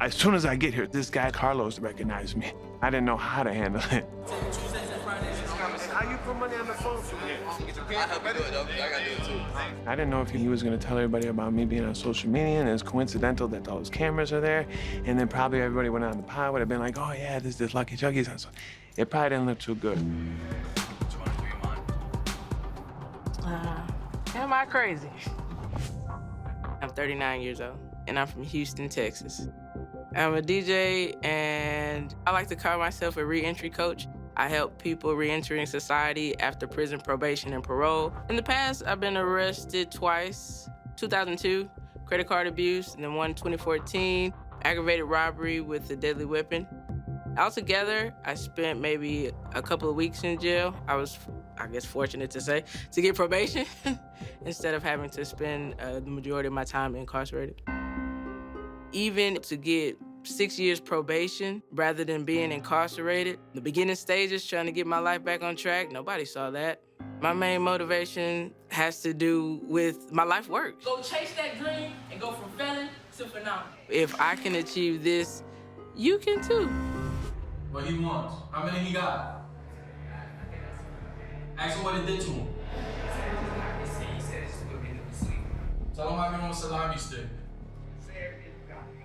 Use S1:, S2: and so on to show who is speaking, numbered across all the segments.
S1: As soon as I get here, this guy, Carlos, recognized me. I didn't know how to handle it. How you put money on the phone for me?
S2: I help you do it, though. I gotta do it, too.
S1: I didn't know if he was gonna tell everybody about me being on social media, and it's coincidental that all those cameras are there, and then probably everybody went on the pod would have been like, oh yeah, this Lucky Chucky's. So it probably didn't look too good.
S3: Am I crazy? I'm 39 years old, and I'm from Houston, Texas. I'm a DJ, and I like to call myself a re-entry coach. I help people re-entering society after prison, probation, and parole. In the past, I've been arrested twice, 2002, credit card abuse, and then one 2014, aggravated robbery with a deadly weapon. Altogether, I spent maybe a couple of weeks in jail. I was, I guess, fortunate to say, to get probation instead of having to spend the majority of my time incarcerated. Even to get 6 years probation rather than being incarcerated, the beginning stages trying to get my life back on track, nobody saw that. My main motivation has to do with my life work. Go chase that dream and go from felon to phenomenal. If I can achieve this, you can too.
S4: What he wants? How many he got? Ask him what it did to him. Tell him I give him a salami stick.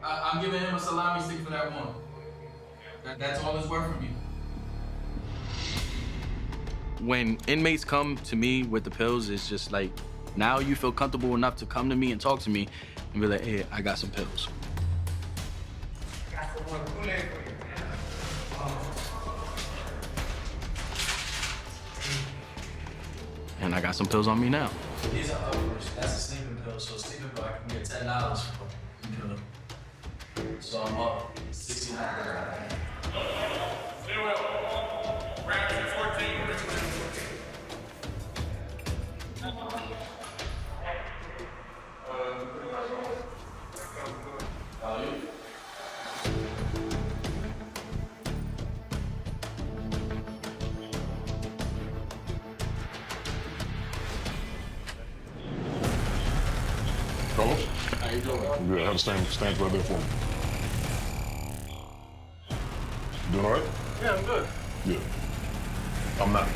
S4: I'm giving him a salami stick for that one. That's all it's worth for me.
S5: When inmates come to me with the pills, it's just like, now you feel comfortable enough to come to me and talk to me and be like, hey, I got some pills.
S6: Got some more Kool-Aid for you, man.
S5: And I got some pills on me now.
S4: These are uppers. That's a sleeping pill, so a sleeping pill I can get $10 for. So I'm up $69.
S7: Carlos?
S4: How you doing?
S7: Good. Have a stand right there for me. You doing all right?
S4: Yeah, I'm good.
S7: Good. I'm not.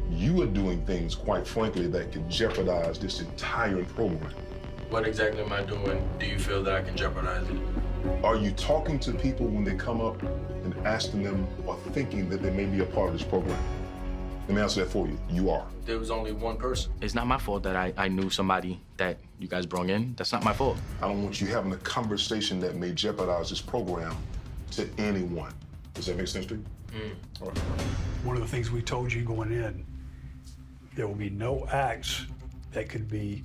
S7: You are doing things, quite frankly, that could jeopardize this entire program.
S4: What exactly am I doing? Do you feel that I can jeopardize it?
S7: Are you talking to people when they come up and asking them or thinking that they may be a part of this program? Let me answer that for you. You are.
S4: There was only one person.
S5: It's not my fault that I knew somebody that you guys brought in. That's not my fault.
S7: I don't want you having a conversation that may jeopardize this program to anyone. Does that make sense to you? All right.
S8: One of the things we told you going in, there will be no acts that could be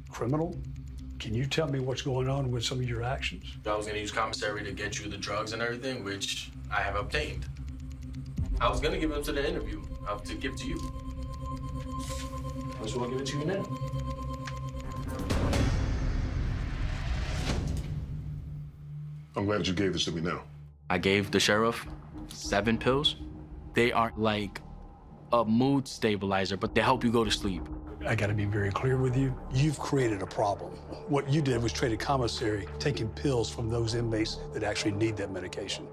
S8: criminal. Can you tell me what's going on with some of your actions?
S4: I was gonna use commissary to get you the drugs and everything, which I have obtained. I was gonna give them to the interview, to give to you. I was gonna give it to you now.
S7: I'm glad that you gave this to me now.
S5: I gave the sheriff 7 pills. They are like a mood stabilizer, but they help you go to sleep.
S8: I gotta be very clear with you. You've created a problem. What you did was traded commissary, taking pills from those inmates that actually need that medication.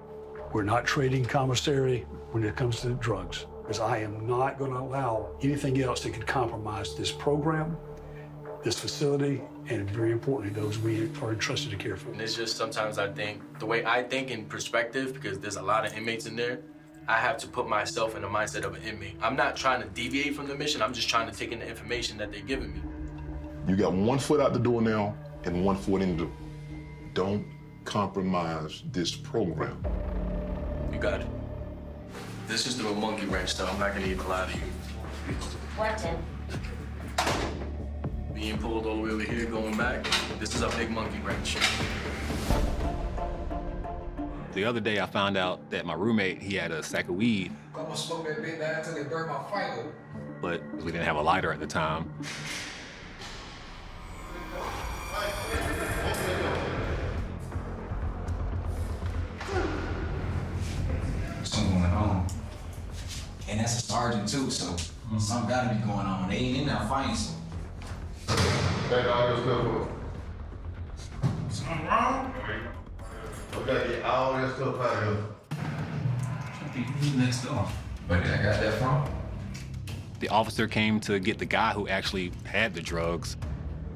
S8: We're not trading commissary when it comes to drugs, because I am not gonna allow anything else that could compromise this program, this facility, and very importantly, those we are entrusted to care for.
S4: And it's just sometimes I think, the way I think in perspective, because there's a lot of inmates in there, I have to put myself in the mindset of an inmate. I'm not trying to deviate from the mission, I'm just trying to take in the information that they're giving me.
S7: You got one foot out the door now and one foot in the door. Don't compromise this program.
S4: You got it. This is through a monkey wrench, though. I'm not gonna even lie to you.
S9: What, Tim?
S4: Being pulled all the way over here, going back, this is a big monkey wrench.
S10: The other day, I found out that my roommate, he had a sack of weed.
S6: I'm gonna smoke that big bad until they burn my finger.
S10: But we didn't have a lighter at the time.
S6: Something going on. And that's a sergeant too, so something gotta be going on. They ain't in there fighting, so.
S7: Hey, dog, let's go.
S9: Something wrong? We gotta get all that stuff out of here.
S6: I think who's next door? Where did I got that from?
S10: The officer came to get the guy who actually had the drugs.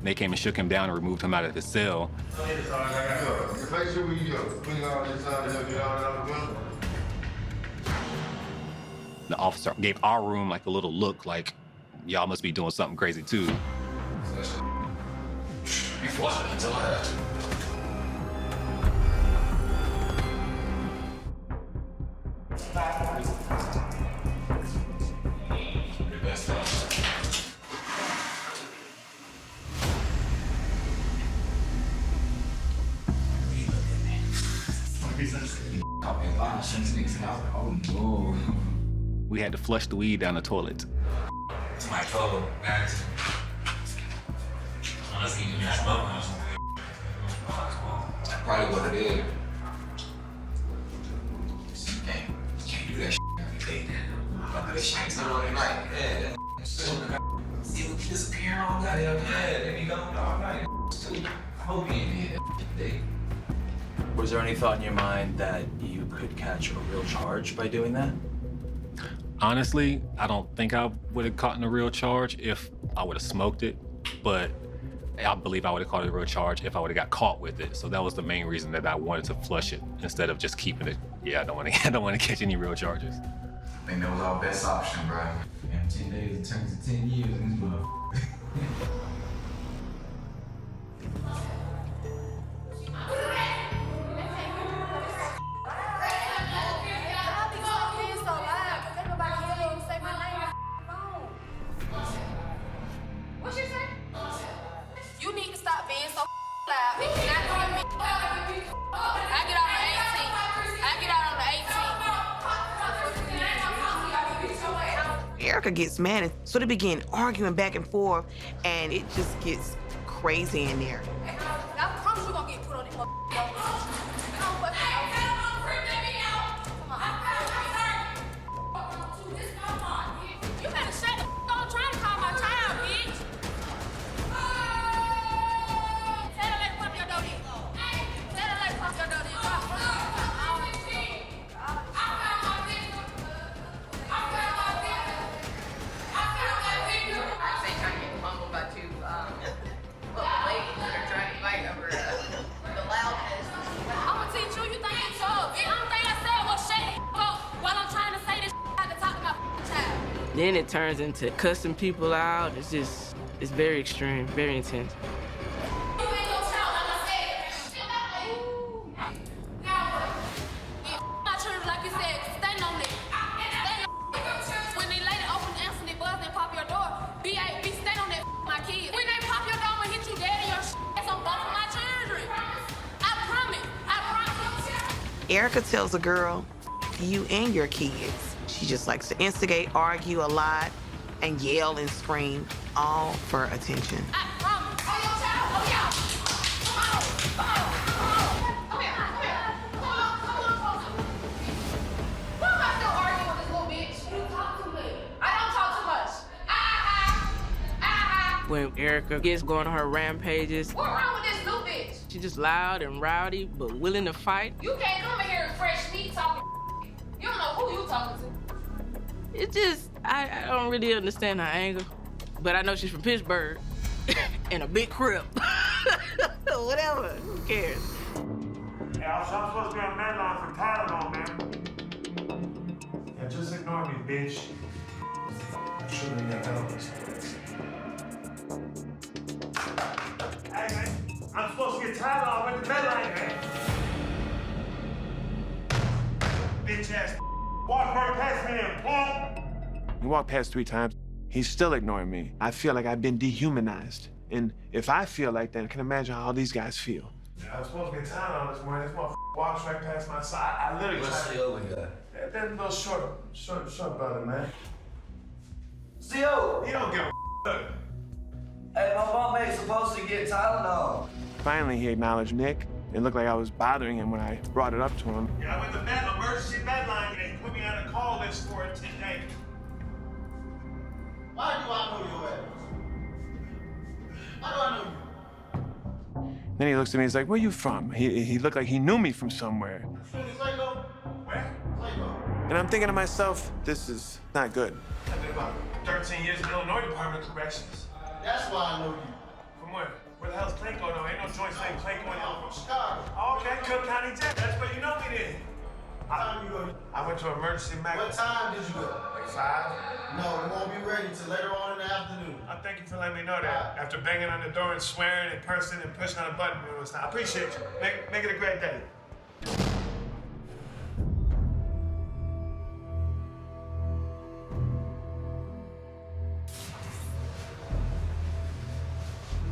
S10: They came and shook him down and removed him out of his cell.
S9: Make sure we clean all this out of here, get all that out of the window.
S10: The officer gave our room like a little look, like y'all must be doing something crazy too.
S6: Before I until I have to.
S10: We had to flush the weed down the toilet.
S6: It's my total, guys. Unless you do smoking or something. Probably what it is. Can't do that shit every day. I do that shit every night. Yeah, see it disappearing all goddamn. Yeah, there you go. All night. I hope you ain't here today.
S4: Was there any thought in your mind that you could catch a real charge by doing that?
S10: Honestly, I don't think I would have caught in a real charge if I would have smoked it, but I believe I would have caught a real charge if I would have got caught with it. So that was the main reason that I wanted to flush it instead of just keeping it. Yeah, I don't want to catch any real charges.
S6: I think that was our best option, bro. And 10 days, it turns to 10 years in this motherfucker.
S11: Erica gets mad, and so they begin arguing back and forth, and it just gets crazy in there.
S12: I promise you gonna get put on this You better shut the up trying to call my child, bitch. Tell her let's pump your door in. Tell her let's pump your door in.
S3: I think I get humbled by two ladies that are trying to fight over the loudness.
S12: I'ma teach you. You think it's tough? The only thing I said was shut the up while I'm trying to say this. I had to talk to my child.
S3: Then it turns into cussing people out. It's very extreme, very intense.
S12: You ain't no child, like I said. Now what? My children, like you said, stand on it. Stand on it. When they lady open the answer, they buzz and pop your door. Be stand on that my kids. When they pop your door and hit you dead in your that's on both of my children. I promise. I promise.
S11: Erica tells the girl, you and your kids. She just likes to instigate, argue a lot, and yell and scream, all for attention.
S12: I promise. Oh, your child. Oh, yeah. Come on. Come on. Come here. Come here. Come on. Why am I still arguing with this little bitch? You talk too much. I don't talk too much.
S3: When Erica gets going on her rampages,
S12: What's wrong with this new bitch?
S3: she's just loud and rowdy, but willing to fight.
S12: You can't come in here and fresh meat talking. You don't know who you talking to.
S3: It just, I don't really understand her anger. But I know she's from Pittsburgh in a big crib. Whatever, who cares?
S1: Hey, I'm supposed to be on Medline for Tylenol, man. Yeah, just ignore me, bitch. I shouldn't have got this. Hey, man, I'm supposed to get Tylenol with the Medline, man. Bitch ass. Walk right past me and punk. He walked past 3 times. He's still ignoring me. I feel like I've been dehumanized. And if I feel like that, I can imagine how all these guys feel. I was supposed to get Tylenol this morning. This motherfucker walks right past my side. I literally
S2: What's the over here?
S1: That little short brother, man.
S2: CO!
S1: He don't give a
S2: Hey, my mom ain't supposed to get Tylenol.
S1: Finally, he acknowledged Nick. It looked like I was bothering him when I brought it up to him. Yeah, I went to emergency Medline. They put me on a call list for it today. Why do I know your address? Why do I know you? Then he looks at me, he's like, where you from? He looked like he knew me from somewhere. And I'm thinking to myself, this is not good. I've been about 13 years in the Illinois Department of Corrections.
S9: That's why I know you.
S1: From where? Where the hell's Clayco? No, ain't no joints named Clayco in
S9: I'm from Chicago.
S1: Oh, okay, Cook County Jail. That's where you know me then.
S9: What time you go?
S1: I went to emergency medical.
S9: What time did you go?
S1: Like 5.
S9: No, it won't be ready till later on in the afternoon.
S1: I thank you for letting me know that. After banging on the door and swearing in person and pushing on a button, it was time. I appreciate you. Make it a great day.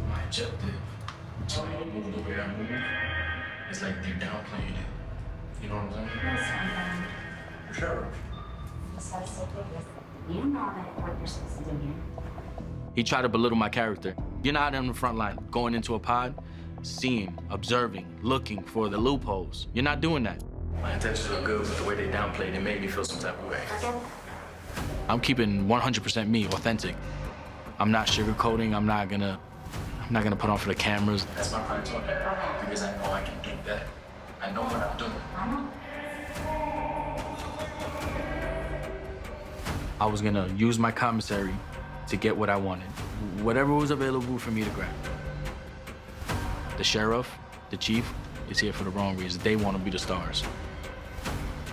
S4: My objective, so I don't move the way I move, it's like they're downplaying it. You know what I'm saying? Sure.
S13: You know what you're supposed to do here.
S5: He tried to belittle my character. You're not on the front line, going into a pod, seeing, observing, looking for the loopholes. You're not doing that.
S4: My intentions were good, but the way they downplayed it made me feel some type of way.
S5: I'm keeping 100% me, authentic. I'm not sugarcoating. I'm not gonna put on for the cameras.
S4: That's my pride talking, because I know I can do that. I know what I'm doing.
S5: I was gonna use my commissary to get what I wanted. Whatever was available for me to grab. The sheriff, the chief, is here for the wrong reasons. They want to be the stars.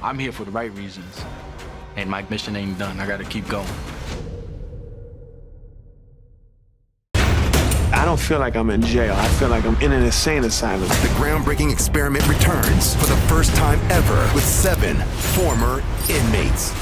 S5: I'm here for the right reasons. And my mission ain't done. I gotta keep going.
S1: I don't feel like I'm in jail. I feel like I'm in an insane asylum.
S14: The groundbreaking experiment returns for the first time ever with 7 former inmates.